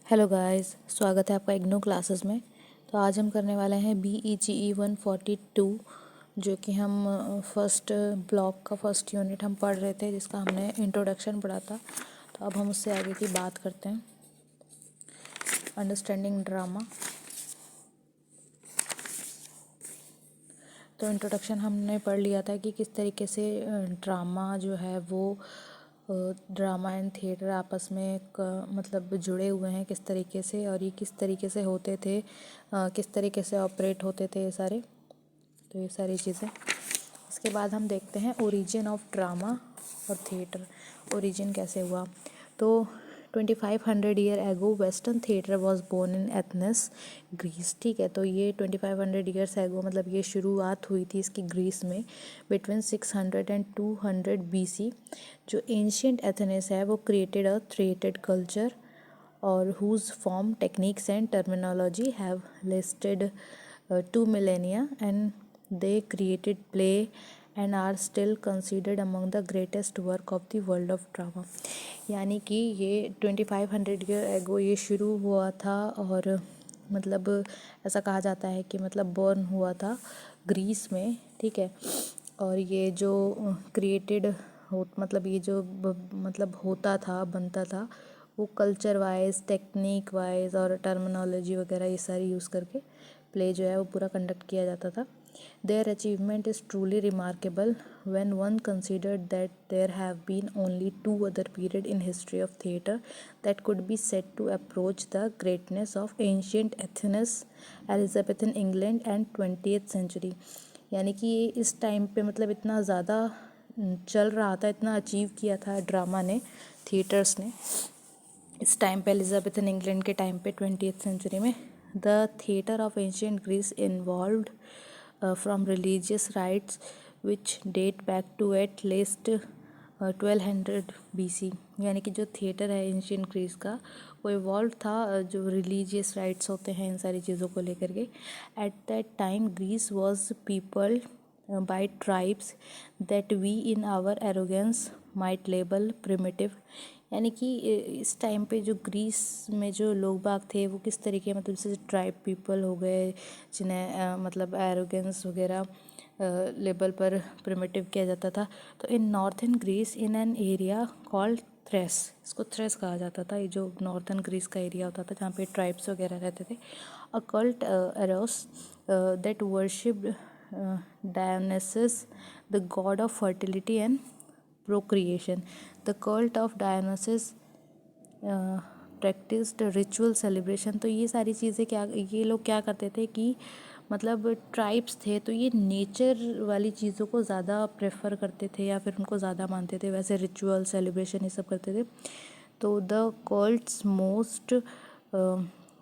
Hello guys, स्वागत है आपका इग्नू क्लासेस में। तो आज हम करने वाले हैं BEGE 142, जो कि हम फर्स्ट ब्लॉक का फर्स्ट यूनिट हम पढ़ रहे थे, जिसका हमने इंट्रोडक्शन पढ़ा था। तो अब हम उससे आगे की बात करते हैं। Understanding drama. तो इंट्रोडक्शन हमने पढ़ लिया था कि किस तरीके से ड्रामा जो है वो ड्रामा एंड थिएटर आपस में मतलब जुड़े हुए हैं किस तरीके से, और ये किस तरीके से होते थे, किस तरीके से ऑपरेट होते थे ये सारे। तो ये सारी चीज़ें। इसके बाद हम देखते हैं ओरिजिन ऑफ ड्रामा और थिएटर। ओरिजिन कैसे हुआ। तो 2500 year ago western theatre was born in Athens, Greece. ठीक है, तो ये 2500 ईयर्स एगो मतलब ये शुरुआत हुई थी इसकी ग्रीस में बिटवीन 600 एंड 200 BC। जो एंशियंट एथेंस है वो क्रिएटेड अ थिएटर कल्चर और whose form, techniques and terminology have lasted 2 millennia, and they created play and are still considered among the greatest work of the world of drama। यानी कि ये 2500 year एगो ये शुरू हुआ था, और मतलब ऐसा कहा जाता है कि मतलब बॉर्न हुआ था ग्रीस में। ठीक है, और ये जो क्रिएटेड हो मतलब ये जो मतलब होता था, बनता था, वो कल्चर वाइज, टेक्निक वाइज और टर्मिनोलॉजी वगैरह ये सारी यूज़ करके प्ले जो है वो पूरा कंडक्ट किया जाता था। Their achievement is truly remarkable when one considered that there have been only 2 other period in history of theatre that could be said to approach the greatness of ancient Athens, Elizabethan England and 20th century. यानी कि ये इस time पे मतलब इतना ज़्यादा चल रहा था, इतना अचीव किया था ड्रामा ने, थिएटर्स ने इस टाइम पे, एलिजाबेथन इंग्लैंड के टाइम पे 20th सेंचुरी में। The theatre of ancient Greece involved from religious rites which date back to at least 1200 BC। यानी कि जो थिएटर है एंशियंट ग्रीस का वो इवॉल्व था जो रिलीजियस राइट्स होते हैं इन सारी चीज़ों को लेकर के। At that time Greece was peopled by tribes that we in our arrogance might label primitive। यानी कि इस टाइम पे जो ग्रीस में जो लोग बाग थे वो किस तरीके मतलब जैसे ट्राइब पीपल हो गए, जिन्हें मतलब एरोगेंस वगैरह लेवल पर प्रिमिटिव किया जाता था। तो in northern Greece in an area called Thrace, इसको थ्रेस कहा जाता था, ये जो नॉर्थन ग्रीस का एरिया होता था जहाँ पे ट्राइब्स वगैरह रहते थे। A cult Eros that worshipped Dionysus, the god of fertility and procreation। The cult of Dionysus practiced ritual celebration। तो ये सारी चीज़ें क्या, ये लोग क्या करते थे कि मतलब ट्राइब्स थे तो ये नेचर वाली चीज़ों को ज़्यादा प्रेफर करते थे या फिर उनको ज़्यादा मानते थे, वैसे रिचुअल सेलिब्रेशन ये सब करते थे। तो the cults most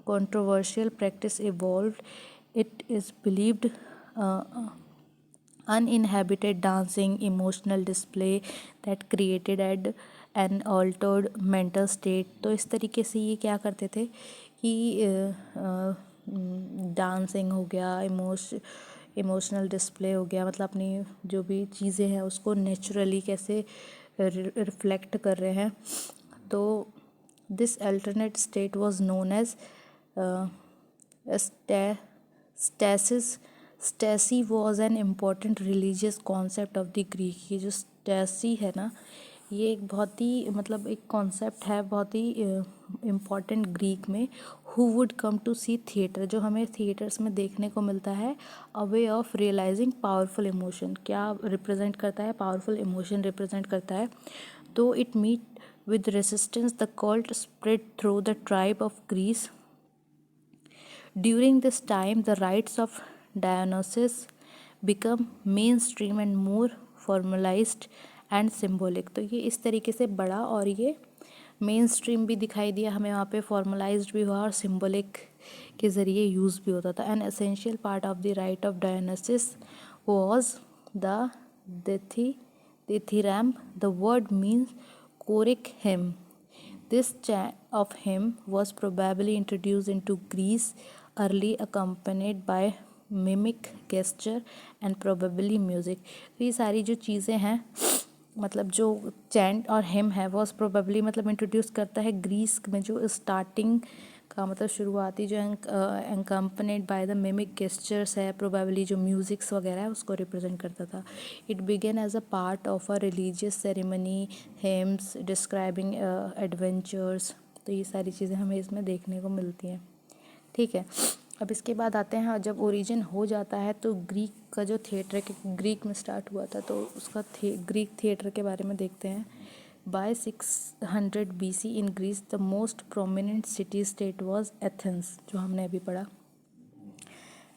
controversial practice evolved, it is believed uninhabited dancing, emotional display that created an altered mental state। तो इस तरीके से ये क्या करते थे कि डांसिंग हो गया, इमोशनल डिस्प्ले हो गया, मतलब अपनी जो भी चीज़ें हैं उसको नेचुरली कैसे रिफ्लेक्ट कर रहे हैं। तो this alternate state was known as stasis. Stasis was an important religious concept of the Greek. ये जो स्टैसी है ना, ये एक बहुत ही मतलब एक कॉन्सेप्ट है बहुत ही इम्पॉर्टेंट ग्रीक में। Who would come to see theatre, जो हमें थिएटर्स में देखने को मिलता है। A way of realising powerful emotion, क्या रिप्रेजेंट करता है, पावरफुल इमोशन रिप्रेजेंट करता है। तो it meet with resistance the cult spread through the tribe of Greece. During this time, the rites of Dionysus become mainstream and more formalized and symbolic। तो ये इस तरीके से बढ़ा और ये मेन स्ट्रीम भी दिखाई दिया हमें, वहाँ पे फॉर्मलाइज्ड भी हुआ और सिम्बॉलिक के ज़रिए यूज़ भी होता था। An essential part of the rite of Dionysus was the dithyramb। The word means choric hymn। This chant of hymn was probably introduced into Greece early, accompanied by mimic gesture and probably music। तो ये सारी जो चीज़ें हैं मतलब जो chant और him है वो प्रोबेबली मतलब इंट्रोड्यूस करता है ग्रीस में, जो स्टार्टिंग का मतलब शुरुआती जो accompanied by the mimic gestures है, प्रोबेबली जो म्यूजिक्स वगैरह है उसको रिप्रेजेंट करता था। It began as a part of a religious ceremony, hymns describing adventures. तो ये सारी चीज़ें हमें इसमें देखने को मिलती हैं। ठीक है, अब इसके बाद आते हैं, जब ओरिजिन हो जाता है तो ग्रीक का जो थिएटर है, ग्रीक में स्टार्ट हुआ था, तो उसका ग्रीक थिएटर के बारे में देखते हैं। By 600 BC in Greece the most prominent city state was Athens, जो हमने अभी पढ़ा।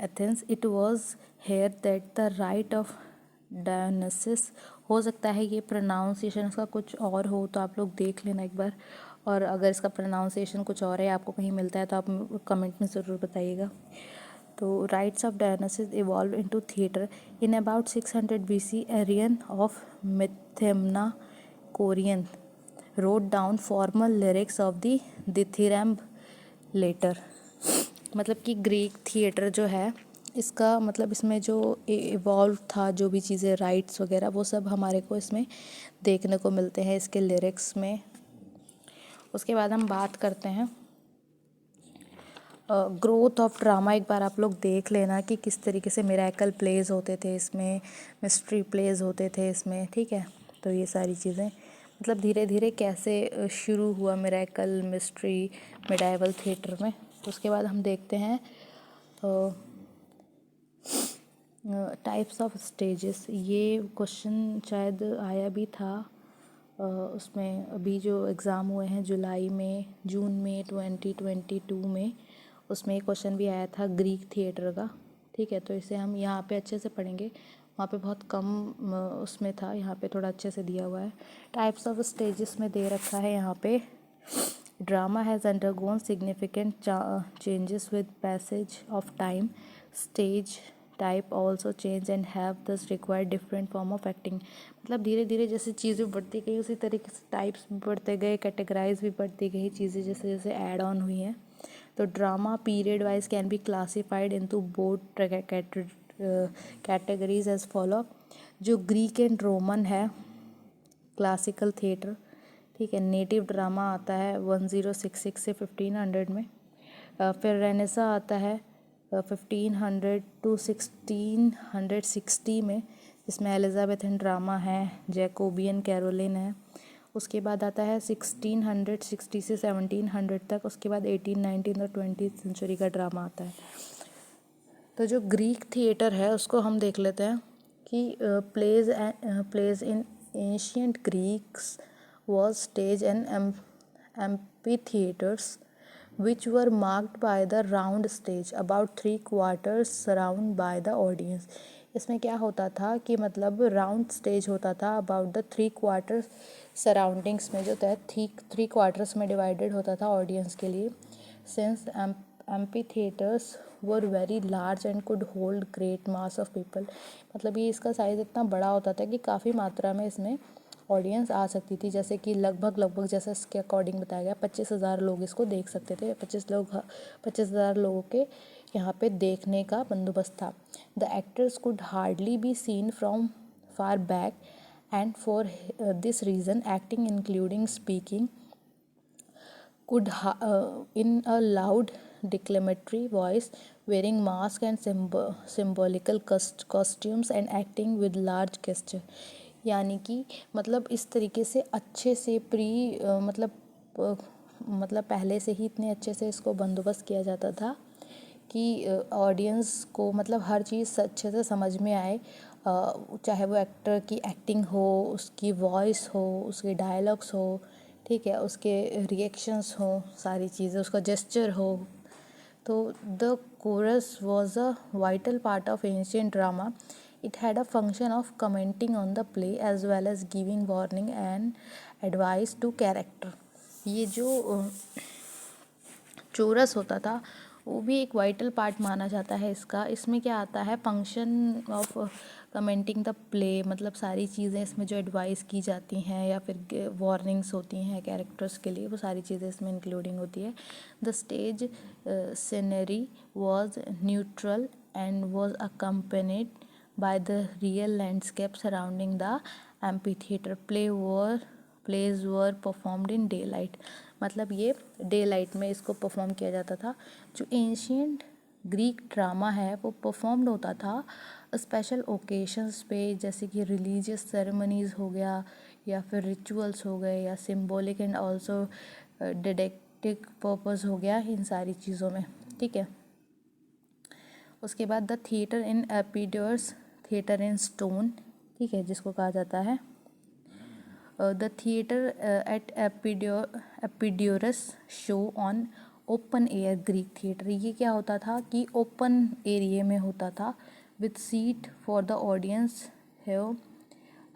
Athens, it was here that the rite of Dionysus, हो सकता है ये प्रोनाउंसिएशन इसका कुछ और हो तो आप लोग देख लेना एक बार, और अगर इसका प्रोनाउंसिएशन कुछ और है आपको कहीं मिलता है तो आप कमेंट में ज़रूर बताइएगा। तो rites of Dionysus evolve into theatre in about 600 BC। Arion of Methymna Corinthian wrote down formal lyrics of the dithyramb later। मतलब कि ग्रीक थिएटर जो है इसका मतलब इसमें जो इवॉल्व था, जो भी चीज़ें राइट्स वगैरह वो सब हमारे को इसमें देखने को मिलते हैं इसके लिरिक्स में। उसके बाद हम बात करते हैं ग्रोथ ऑफ ड्रामा। एक बार आप लोग देख लेना कि किस तरीके से मिरेकल प्लेज होते थे इसमें, मिस्ट्री प्लेज होते थे इसमें। ठीक है, तो ये सारी चीज़ें मतलब धीरे धीरे कैसे शुरू हुआ मिरेकल, मिस्ट्री, मिडाइवल थिएटर में। तो उसके बाद हम देखते हैं टाइप्स ऑफ स्टेजेस। ये क्वेश्चन शायद आया भी था उसमें, अभी जो एग्ज़ाम हुए हैं जुलाई में, जून में 2022 में, उसमें एक क्वेश्चन भी आया था ग्रीक थिएटर का। ठीक है, तो इसे हम यहाँ पे अच्छे से पढ़ेंगे, वहाँ पे बहुत कम उसमें था, यहाँ पे थोड़ा अच्छे से दिया हुआ है। टाइप्स ऑफ स्टेजेस में दे रखा है यहाँ पे। Drama has undergone significant changes with passage of time. Stage type also change and have thus required different form of acting. मतलब धीरे धीरे जैसे चीज़ें बढ़ती गई उसी तरीके से टाइप्स भी बढ़ते गए, कैटेगराइज भी बढ़ती गई चीज़ें जैसे जैसे ऐड ऑन हुई हैं। तो drama period wise can be classified into both categories as follow. जो ग्रीक एंड रोमन है क्लासिकल थिएटर, ठीक है, नेटिव ड्रामा आता है 1066 से 1500 में। फिर रेनेसा आता है 1500 टू 1660 में, जिसमें एलिजाबेथन ड्रामा है, जैकोबियन कैरोलिन है। उसके बाद आता है 1660 से 1700 तक। उसके बाद 18, 19 और 20th सेंचुरी का ड्रामा आता है। तो जो ग्रीक थिएटर है उसको हम देख लेते हैं कि plays in ancient Greeks was staged in amphitheaters which were marked by the round stage about 3/4 surrounded by the audience। इसमें क्या होता था कि मतलब राउंड स्टेज होता था अबाउट द 3/4 सराउंडिंग्स में, जो था 3/4 में डिवाइडेड होता था ऑडियंस के लिए। Since amphitheatres were very large and could hold great mass of people. मतलब ये इसका साइज़ इतना बड़ा होता था कि काफ़ी मात्रा में इसमें ऑडियंस आ सकती थी। जैसे कि लगभग जैसे इसके अकॉर्डिंग बताया गया 25,000 लोग इसको देख सकते थे। 25,000 लोगों के यहाँ पे देखने का बंदोबस्त था। The actors could hardly be seen from far back and for this reason acting including speaking could in a loud declamatory voice, wearing mask and symbolical costumes and acting with large gesture। यानी कि मतलब इस तरीके से अच्छे से मतलब पहले से ही इतने अच्छे से इसको बंदोबस्त किया जाता था कि ऑडियंस को मतलब हर चीज़ अच्छे से समझ में आए, चाहे वो एक्टर की एक्टिंग हो, उसकी वॉइस हो, उसके डायलॉग्स हो, ठीक है, उसके रिएक्शंस हो, सारी चीज़ें, उसका जेस्चर हो। तो the chorus was a vital part of ancient drama. It had a function of commenting on the play as well as giving warning and advice to character. ये जो चोरस होता था वो भी एक वाइटल पार्ट माना जाता है इसका। इसमें क्या आता है, function of commenting the play, मतलब सारी चीज़ें इसमें जो एडवाइस की जाती हैं या फिर वार्निंग्स होती हैं कैरेक्टर्स के लिए, वो सारी चीज़ें इसमें इंक्लूडिंग होती है। The stage scenery was neutral and was accompanied by the real landscape surrounding the amphitheatre plays were performed in daylight, मतलब ये डे लाइट में इसको परफॉर्म किया जाता था। जो एंशियंट ग्रीक ड्रामा है वो परफॉर्म्ड होता था स्पेशल ओकेशंस पे, जैसे कि रिलीजियस सेरेमनीज़ हो गया या फिर रिचुअल्स हो गए या symbolic and also didactic purpose हो गया, इन सारी चीज़ों में, ठीक है। उसके बाद the theatre in Epidaurus, theatre in stone, ठीक है, जिसको कहा जाता है the theatre at Epidaurus show on open air Greek theatre. ये क्या होता था कि ओपन एरिया में होता था with seat for the audience have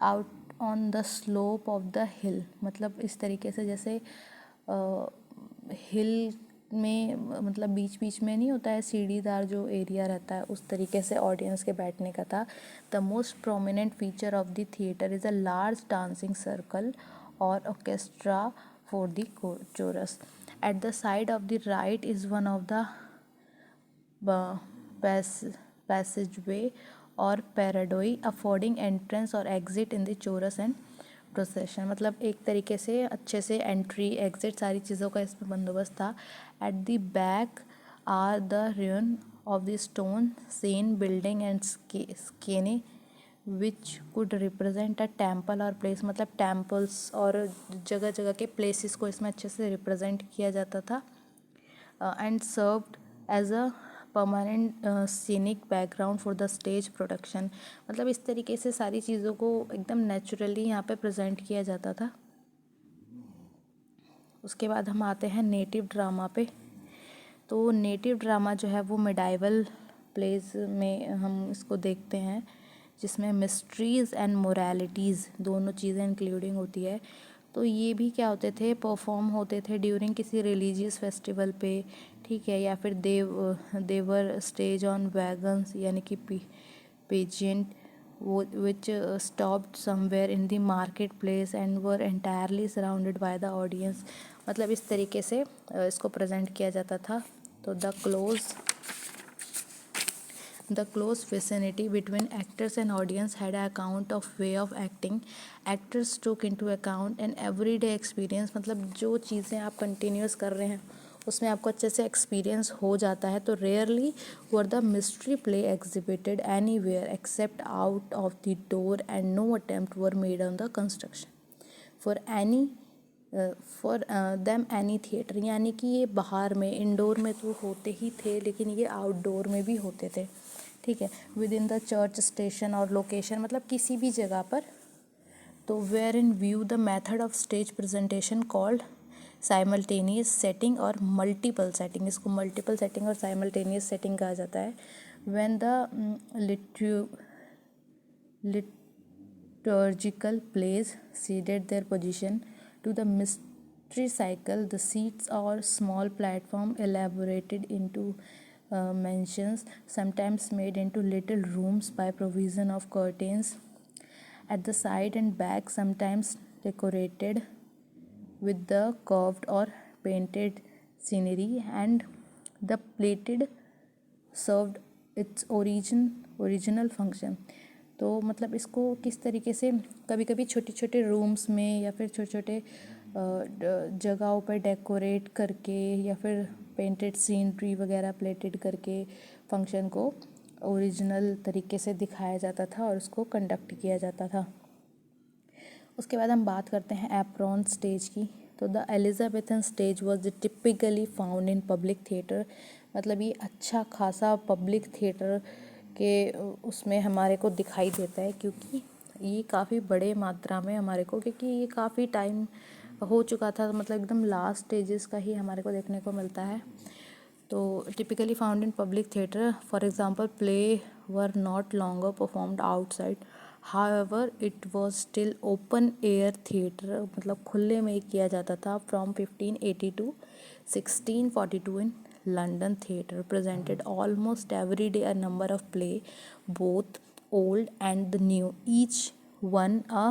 out on the slope of the हिल, मतलब इस तरीके से जैसे हिल में मतलब बीच बीच में नहीं होता है सीढ़ीदार जो एरिया रहता है, उस तरीके से ऑडियंस के बैठने का था। The most prominent feature of the theatre is a large dancing circle और orchestra for the chorus. At the side of the right is one of the passageway or paradoi affording entrance or exit in the chorus and procession, मतलब एक तरीके से अच्छे से entry exit सारी चीज़ों का इसमें बंदोबस्त था। At the back are the ruin of the stone scene building and skene which could represent a temple और प्लेस, मतलब टेम्पल्स और जगह जगह के प्लेसेस को इसमें अच्छे से रिप्रेजेंट किया जाता था। And served as a permanent scenic background for the stage production, मतलब इस तरीके से सारी चीज़ों को एकदम नेचुरली यहाँ पे प्रेजेंट किया जाता था। उसके बाद हम आते हैं नेटिव ड्रामा पे। तो नेटिव ड्रामा जो है वो मिडाइवल प्लेस में हम इसको देखते हैं, जिसमें मिस्ट्रीज़ एंड मोरालिटीज़ दोनों चीज़ें इंक्लूडिंग होती है। तो ये भी क्या होते थे, परफॉर्म होते थे ड्यूरिंग किसी रिलीजियस फेस्टिवल पे, ठीक है, या फिर देवर स्टेज ऑन वैगन्स यानी कि pageant which stopped somewhere in the market place and were entirely surrounded by the audience, मतलब इस तरीके से इसको प्रेजेंट किया जाता था। तो The close vicinity between actors and audience had an account of way of acting. Actors took into account an everyday experience, मतलब जो चीज़ें आप कंटिन्यूस कर रहे हैं उसमें आपको अच्छे से एक्सपीरियंस हो जाता है। तो rarely were the mystery play exhibited anywhere except out of the door and no attempt were made on the construction for them any theatre, यानी कि ये बाहर में इंडोर में तो होते ही थे लेकिन ये आउटडोर में भी होते थे, ठीक है, within the church station और लोकेशन, मतलब किसी भी जगह पर। तो wherein view the method of stage presentation called simultaneous setting और मल्टीपल सेटिंग, इसको मल्टीपल सेटिंग और साइमल्टेनियस सेटिंग कहा जाता है। When the liturgical plays ceded their position to the mystery cycle, the seats or small platform elaborated into mansions, sometimes made into little rooms by provision of curtains at the side and back, sometimes decorated with the carved or painted scenery, and the plated served its original function। तो मतलब इसको किस तरीके से कभी कभी छोटे छोटे रूम्स में या फिर छोटे छोटे जगहों पर डेकोरेट करके या फिर पेंटेड सीनरी वगैरह प्लेटेड करके फंक्शन को ओरिजिनल तरीके से दिखाया जाता था और उसको कंडक्ट किया जाता था। उसके बाद हम बात करते हैं एप्रॉन स्टेज की। तो the Elizabethan stage was typically found in public theatre, मतलब ये अच्छा खासा पब्लिक थिएटर के उसमें हमारे को दिखाई देता है, क्योंकि ये काफ़ी बड़े मात्रा में हमारे को, क्योंकि ये काफ़ी टाइम हो चुका था, मतलब एकदम लास्ट स्टेजेस का ही हमारे को देखने को मिलता है। तो typically found in public theatre, for example play were not longer performed outside, however it was still open air theatre, मतलब खुले में ही किया जाता था। From 1580 to 1642 in London theatre presented almost every day a number of play, both old and the new, each one a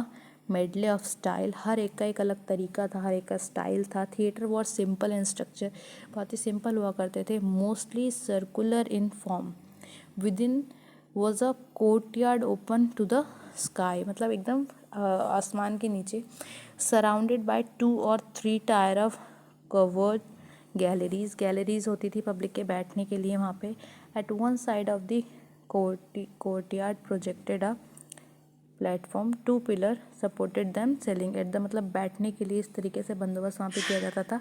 medley of style। हर एक का एक अलग तरीका था, हर एक का स्टाइल था। Theatre was simple in structure, बहुत ही सिंपल हुआ करते थे। Mostly circular in form, within was a courtyard open to the sky, मतलब एकदम आसमान के नीचे, surrounded by 2 or 3 tier of covered galleries होती थी पब्लिक के बैठने के लिए वहाँ पे। At one side of the courtyard projected a platform, 2 pillar supported them ceiling at the, मतलब बैठने के लिए इस तरीके से बंदोबस्त वहाँ पे किया जाता था।